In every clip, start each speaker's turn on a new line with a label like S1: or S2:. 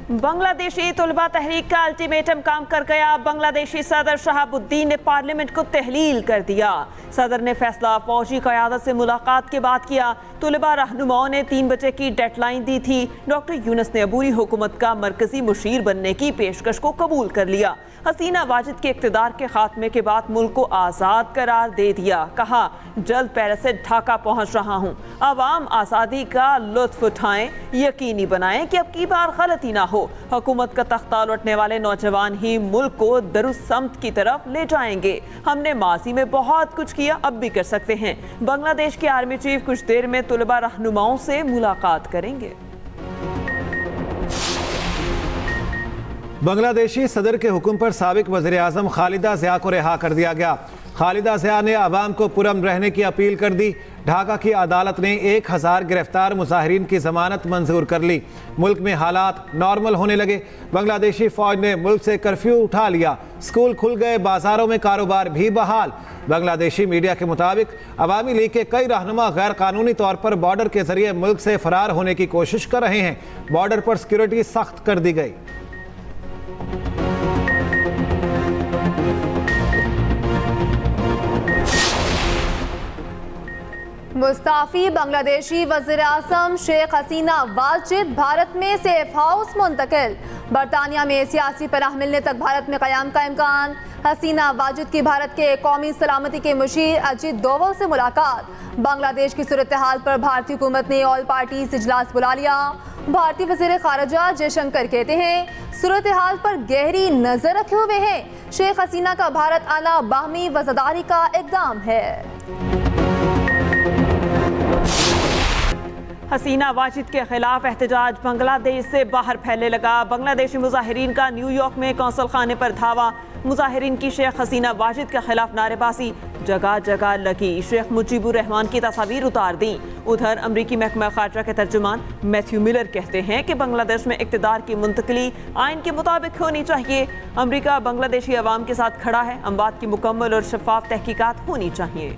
S1: बांग्लादेशी तलबा तहरीक का अल्टीमेटम काम कर गया। बांग्लादेशी सदर शहाबुद्दीन ने पार्लियामेंट को तहलील कर दिया। सदर ने फैसला फौजी क़यादत से मुलाकात के बाद किया। तलबा रहनुमाओं ने 3 बजे की डेडलाइन दी थी। डॉक्टर यूनुस ने अबूरी हुकूमत का मरकजी मुशीर बनने की पेशकश को कबूल कर लिया। हसीना वाजिद के इक़्तिदार के खात्मे के बाद मुल्क को आज़ाद करार दे दिया। कहा, जल्द पेरिस से ढाका पहुँच रहा हूँ। अवाम आज़ादी का लुत्फ उठाएं, यकीनी बनाएं कि अब की बार गलती ना हो। हुकूमत का तख्ता लौटने वाले नौजवान ही मुल्क को दरुसमत की तरफ ले जाएंगे। हमने माजी में बहुत कुछ किया, अब भी कर सकते हैं। बांग्लादेश के आर्मी चीफ कुछ देर में तलबा रहनुमाओं से मुलाकात करेंगे।
S2: बांग्लादेशी सदर के हुक्म पर साबिक वज़ीर आज़म खालिदा ज़िया को रिहा कर दिया गया। खालिदा ज़िया ने अवाम को पुरअमन रहने की अपील कर दी। ढाका की अदालत ने 1000 गिरफ्तार मुजाहिरीन की जमानत मंजूर कर ली। मुल्क में हालात नॉर्मल होने लगे। बांग्लादेशी फ़ौज ने मुल्क से कर्फ्यू उठा लिया। स्कूल खुल गए, बाजारों में कारोबार भी बहाल। बांग्लादेशी मीडिया के मुताबिक अवामी लीग के कई रहनुमा गैर कानूनी तौर पर बॉर्डर के जरिए मुल्क से फरार होने की कोशिश कर रहे हैं। बॉर्डर पर सिक्योरिटी सख्त कर दी गई।
S3: मुस्ताफी बांग्लादेशी वज़ीर आज़म शेख हसीना वाजिद भारत में सेफ हाउस मुंतकिल। बरतानिया में सियासी पनाह मिलने तक भारत में क़याम का इम्कान। हसीना वाजिद की भारत के कौमी सलामती के मुशीर अजीत डोवल से मुलाकात। बांग्लादेश की सूरत हाल पर भारतीय हुकूमत ने ऑल पार्टीज इजलास बुला लिया। भारतीय वज़ीर ख़ारिजा जयशंकर कहते हैं, सूरत हाल पर गहरी नजर रखे हुए हैं। शेख हसीना का भारत आना बाहमी वज़ादारी का इक़दाम है।
S1: हसीना वाजिद के खिलाफ एहतजाज बांग्लादेश से बाहर फैलने लगा। बांग्लादेशी मुजाहिरीन का न्यूयॉर्क में कौंसल खाने पर धावा। मुजाहिरीन की शेख हसीना वाजिद के खिलाफ नारेबाजी जगह जगह लगी। शेख मुजीबुर रहमान की तस्वीर उतार दी। उधर अमरीकी महकमा खारजा के तर्जुमान मैथ्यू मिलर कहते हैं कि बांग्लादेश में इक़्तिदार की मुंतकली आइन के मुताबिक होनी चाहिए। अमरीका बांग्लादेशी अवाम के साथ खड़ा है। अमवात की मुकम्मल और शफाफ तहकीकात होनी चाहिए।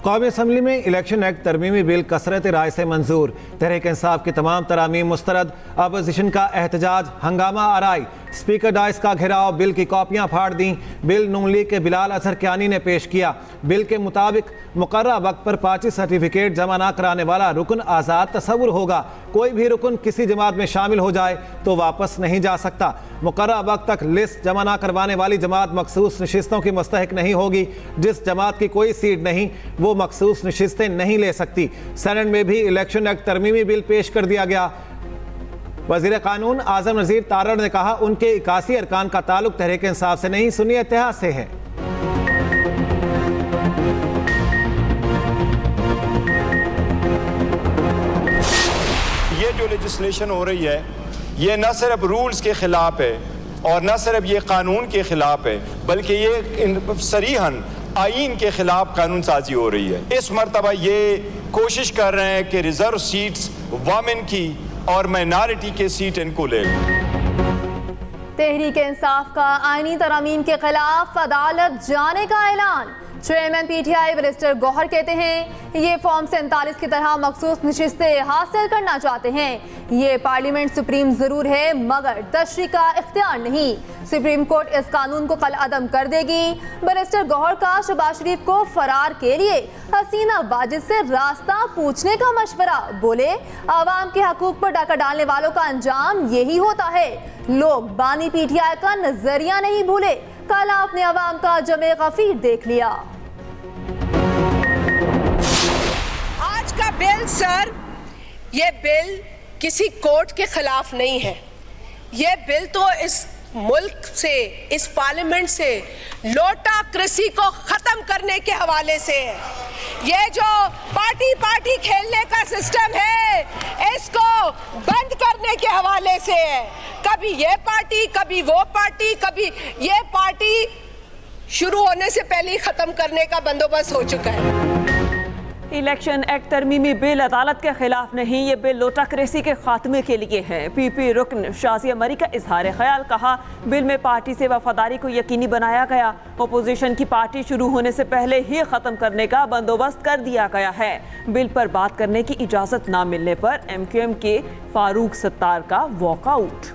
S2: कौमी असम्बली में इलेक्शन एक्ट तरमीमी बिल कसरत राय से मंजूर। तहरीक इंसाफ की तमाम तरामीम मुस्तरद। अपोजिशन का एहतजाज, हंगामा आराई। स्पीकर डाइस का घेराव, बिल की कॉपियां फाड़ दी। बिल नून लीग के बिलाल अजहर कियानी ने पेश किया। बिल के मुताबिक मुकर्रर वक्त पर पार्टी सर्टिफिकेट जमा न कराने वाला रुकन आज़ाद तस्वुर होगा। कोई भी रुकन किसी जमात में शामिल हो जाए तो वापस नहीं जा सकता। मुकर्रर वक्त तक लिस्ट जमा न करवाने वाली जमात मखसूस नशिस्तों की मुस्तहिक नहीं होगी। जिस जमात की कोई सीट नहीं वो मखसूस नशिस्तें नहीं ले सकती। सेनेट में भी इलेक्शन एक्ट तरमीमी बिल पेश कर दिया गया। वज़ीर कानून आज़म नज़ीर तारड़ ने कहा, उनके 81 अरकान का ताल्लुक तहरीक इंसाफ से नहीं, सुन्नी इत्तेहाद से है।
S4: ये जो लेजिस्लेशन हो रही है ये न सिर्फ रूल्स के खिलाफ है और न सिर्फ ये कानून के खिलाफ है, बल्कि ये सरीहन आईन के खिलाफ कानून साजी हो रही है। इस मरतबा ये कोशिश कर रहे हैं कि रिजर्व सीट्स वमेन की और माइनॉरिटी के सीट इनको ले।
S3: तहरीक इंसाफ का आईनी तरामीम के खिलाफ अदालत जाने का ऐलान। चेयरमैन पीटीआई बैरिस्टर गौहर कहते हैं, ये फॉर्म 47 की तरह मखसूस नशिस्तें हासिल करना चाहते हैं। ये पार्लियामेंट सुप्रीम जरूर है मगर तशरीह का इख्तियार नहीं। सुप्रीम कोर्ट इस कानून को कल अदम कर देगी। बैरिस्टर गौहर का शहबाज शरीफ को फरार के लिए हसीना वाजिद से रास्ता पूछने का मशवरा। बोले, आवाम के हकूक पर डाका डालने वालों का अंजाम यही होता है। लोग बानी पीटीआई का नजरिया नहीं भूले। कल आपने आवाम का जमे गफीर देख लिया।
S5: आज का बिल सर, ये बिल किसी कोर्ट के खिलाफ नहीं है। ये बिल तो इस मुल्क से, इस पार्लियामेंट से लोटाक्रेसी को खत्म करने के हवाले से है। ये जो पार्टी पार्टी खेलने का सिस्टम है इसको बंद करने के हवाले से है। कभी ये पार्टी, कभी वो पार्टी, कभी ये पार्टी, शुरू होने से पहले ही खत्म करने का बंदोबस्त हो चुका है।
S1: इलेक्शन एक्ट तरमीमी बिल अदालत के खिलाफ नहीं, ये बिल लोटाक्रेसी के खात्मे के लिए है। पीपी रुकन शाजिया मरी का इजहार ख्याल, कहा बिल में पार्टी से वफादारी को यकीनी बनाया गया। अपोजिशन की पार्टी शुरू होने से पहले ही ख़त्म करने का बंदोबस्त कर दिया गया है। बिल पर बात करने की इजाज़त ना मिलने पर MQM के फारूक सत्तार का वॉकआउट।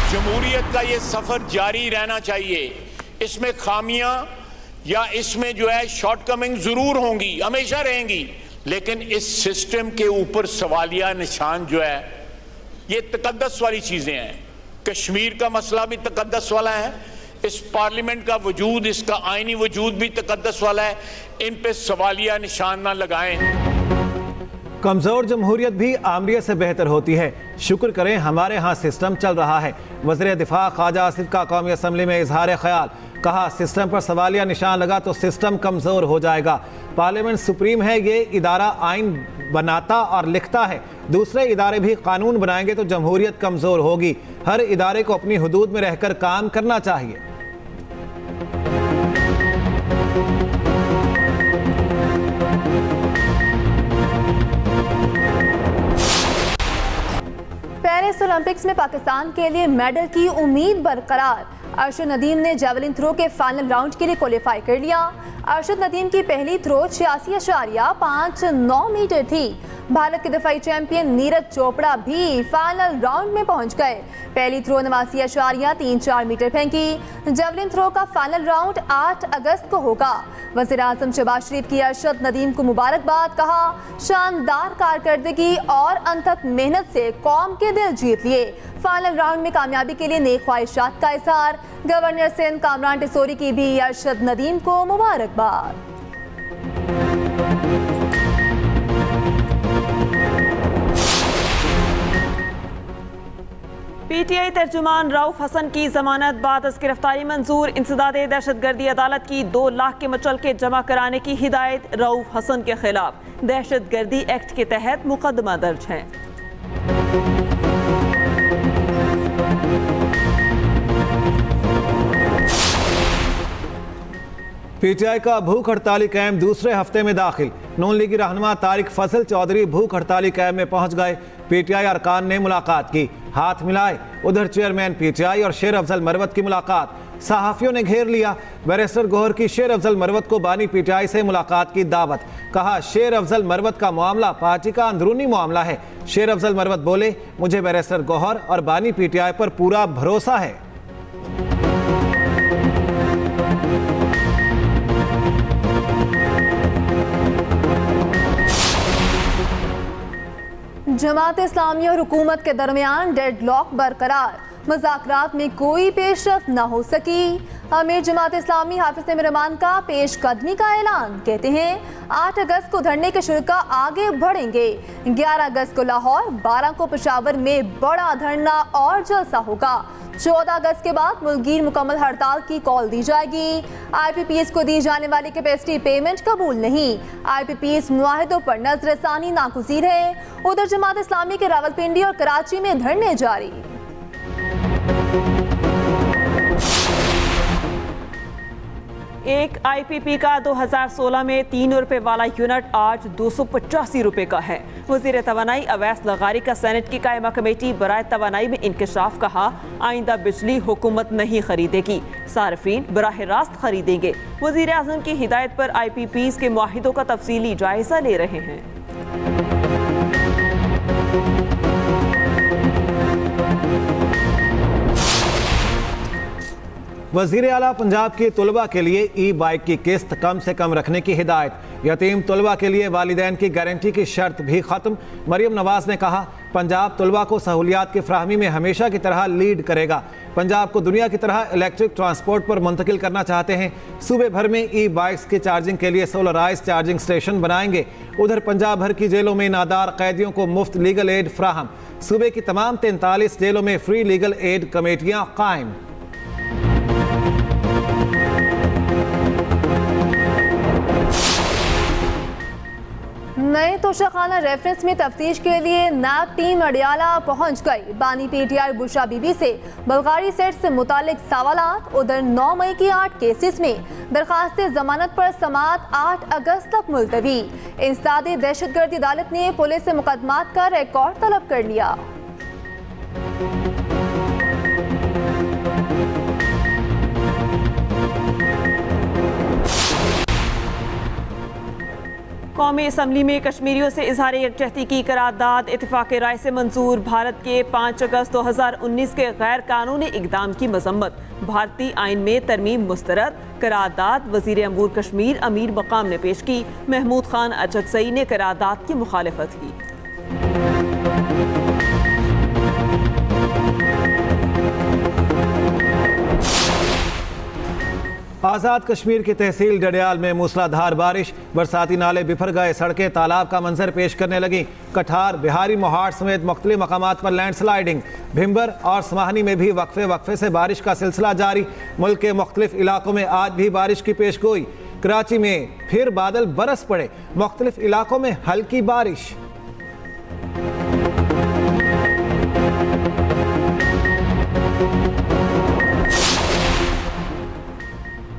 S6: जमहूरियत का ये सफर जारी रहना चाहिए। इसमें खामियां या इसमें जो है शॉर्टकमिंग जरूर होंगी, हमेशा रहेंगी, लेकिन इस सिस्टम के ऊपर सवालिया निशान जो है ये तकद्दस वाली चीजें हैं। कश्मीर का मसला भी तकद्दस वाला है, इस पार्लियामेंट का वजूद, इसका आईनी वजूद भी तकद्दस वाला है। इन पे सवालिया निशान ना लगाएं।
S2: कमजोर जमहूरियत भी आमरीत से बेहतर होती है। शुक्र करें हमारे यहाँ सिस्टम चल रहा है। वज़ीर दिफा ख्वाजा आसिफ का कौमी असम्बली में इजहार ख्याल, कहा सिस्टम पर सवालिया निशान लगा तो सिस्टम कमजोर हो जाएगा। पार्लियामेंट सुप्रीम है, ये इदारा आइन बनाता और लिखता है। दूसरे इदारे भी कानून बनाएंगे तो जमहूरियत कमजोर होगी। हर इदारे को अपनी हुदूद में रहकर काम करना चाहिए।
S3: पेरिस ओलंपिक्स में पाकिस्तान के लिए मेडल की उम्मीद बरकरार। अरशद नदीम ने जेवलिन थ्रो के फाइनल राउंड के लिए क्वालिफाई कर लिया। अरशद नदीम की पहली थ्रो 86.59 मीटर थी। भारत के दफाई चैंपियन नीरज चोपड़ा भी फाइनल राउंड में पहुंच गए। पहली थ्रो 89.34 मीटर फेंकी। जेवलिन थ्रो का फाइनल राउंड 8 अगस्त को होगा। वज़ीर आज़म शहबाज शरीफ की अरशद नदीम को मुबारकबाद, कहा शानदार कारकर्दगी और अनथक मेहनत से कौम के दिल जीत लिए। फाइनल राउंड में कामयाबी के लिए नेक ख्वाहिशात का इज़हार। गवर्नर सिंध कामरान टिसोरी की भी अरशद नदीम को मुबारकबाद।
S1: PTI तर्जुमान रऊफ हसन की जमानत बाद गिरफ्तारी मंजूर। इंसदादे दहशतगर्दी अदालत की 2 लाख के मुचलके जमा कराने की हिदायत। रऊफ हसन के खिलाफ दहशतगर्दी एक्ट के तहत मुकदमा दर्ज है।
S2: PTI का भूख हड़ताली कैंप दूसरे हफ्ते में दाखिल। नून लीगी रहनुमा तारिक फजल चौधरी भूख हड़ताली कैंप में पहुंच गए। PTI अरकान ने मुलाकात की, हाथ मिलाए। उधर चेयरमैन PTI और शेर अफजल मरवत की मुलाकात, सहाफियों ने घेर लिया। बैरिस्टर गौहर की शेर अफजल मरवत को बानी PTI से मुलाकात की दावत। कहा शेर अफजल मरवत का मामला पार्टी का अंदरूनी मामला है। शेर अफजल मरवत बोले, मुझे बैरिस्टर गौहर और बानी PTI पर पूरा भरोसा है।
S3: जमात इस्लामी और हुकूमत के दरमियान डेडलॉक बरकरार। मुज़ाकरात में कोई पेशरफ्त न हो सकी। अमीर जमात इस्लामी हाफिज नईम रहमान का पेशकदमी का ऐलान। कहते हैं 8 अगस्त को धरने के शुरा आगे बढ़ेंगे। 11 अगस्त को लाहौर, 12 को पेशावर में बड़ा धरना और जलसा होगा। 14 अगस्त के बाद मुल्कगीर मुकम्मल हड़ताल की कॉल दी जाएगी। IPPs को दी जाने वाली कैपेसिटी पेमेंट कबूल नहीं। IPPs मुआहिदों पर नजरसानी नागुज़ीर है। उधर जमात इस्लामी के रावलपिंडी और कराची में धरने जारी।
S1: एक IPP का 2016 में 3 रुपए वाला यूनिट आज 285 रुपए का है। वज़ीर तवानाई अवैस लगारी का सेनेट की कायमा कमेटी बराए तवानाई में इंकशाफ, कहा आइंदा बिजली हुकूमत नहीं खरीदेगी, सार्फिन बराह रास्त खरीदेंगे। वज़ीर आज़म की हिदायत पर IPPs के मुआहिदों का तफसीली जायजा ले रहे हैं।
S2: वज़ीर आला पंजाब के तलबा के लिए ई-बाइक की किस्त कम से कम रखने की हिदायत। यतीम तलबा के लिए वालिदैन की गारंटी की शर्त भी ख़त्म। मरियम नवाज ने कहा पंजाब तलबा को सहूलियात की फ्राहमी में हमेशा की तरह लीड करेगा। पंजाब को दुनिया की तरह इलेक्ट्रिक ट्रांसपोर्ट पर मुंतकिल करना चाहते हैं। सूबे भर में ई-बाइक्स की चार्जिंग के लिए सोलराइज चार्जिंग स्टेशन बनाएंगे। उधर पंजाब भर की जेलों में नादार कैदियों को मुफ्त लीगल एड फ्राहम। सूबे की तमाम 43 जेलों में फ्री लीगल एड कमेटियाँ कायम।
S3: नए तोशाखाना रेफरेंस में तफ्तीश के लिए नैब टीम अडियाला पहुंच गई। बानी पीटीआई बुशरा बीबी से बल्गारी सेट से मुतालिक सवालात। उधर 9 मई की 8 केसेस में दरखास्त जमानत पर समाअत 8 अगस्त तक मुलतवी। इंसदादी दहशतगर्दी अदालत ने पुलिस से मुकदमात का रिकॉर्ड तलब कर लिया।
S1: कौमी असम्बली में कश्मीरियों से इजहार यकजहती की करारदाद इत्तेफाक राय से मंजूर। भारत के 5 अगस्त 2019 के गैर कानूनी इकदाम की मजम्मत। भारतीय आइन में तरमीम मुस्तरद। करारदाद वजीर अमूर कश्मीर अमीर मकाम ने पेश की। महमूद खान अचदसई ने करारदाद की मुखालफत की।
S2: आज़ाद कश्मीर की तहसील डडियाल में मूसलाधार बारिश। बरसाती नाले बिफर गए, सड़कें तालाब का मंजर पेश करने लगी। कठार, बिहारी, मोहाट समेत मुख्तलिफ मकामात पर लैंडस्लाइडिंग। भिम्बर और समाहनी में भी वक्फे से बारिश का सिलसिला जारी। मुल्क के मुख्तलिफ इलाकों में आज भी बारिश की पेशगोई। कराची में फिर बादल बरस पड़े, मुख्तलिफ इलाकों में हल्की बारिश।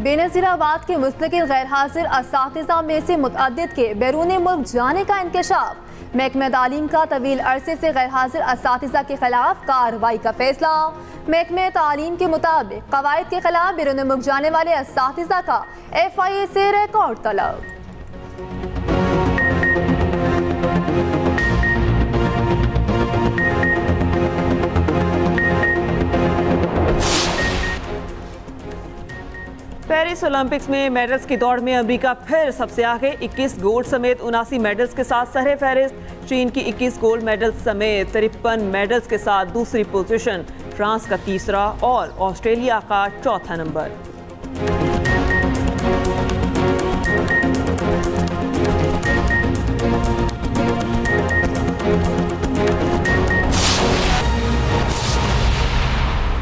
S3: बेनज़ीराबाद के मुस्तकिल गैर हाजिर असातिज़ा में से मुतअद्दिद के बैरून मुल्क जाने का इंकशाफ। महकमा तालीम का तवील अरसे से गैर हाजिर असातिज़ा के खिलाफ कार्रवाई का फैसला। महकमा तालीम के मुताबिक कवायद के खिलाफ बैरून मुल्क जाने वाले असातिज़ा का FIA से रिकॉर्ड तलब।
S1: पेरिस ओलंपिक्स में मेडल्स की दौड़ में अमेरिका फिर सबसे आगे। 21 गोल्ड समेत 79 मेडल्स के साथ सरे फहरिस्त। चीन की 21 गोल्ड मेडल्स समेत 53 मेडल्स के साथ दूसरी पोजीशन। फ्रांस का तीसरा और ऑस्ट्रेलिया का चौथा नंबर।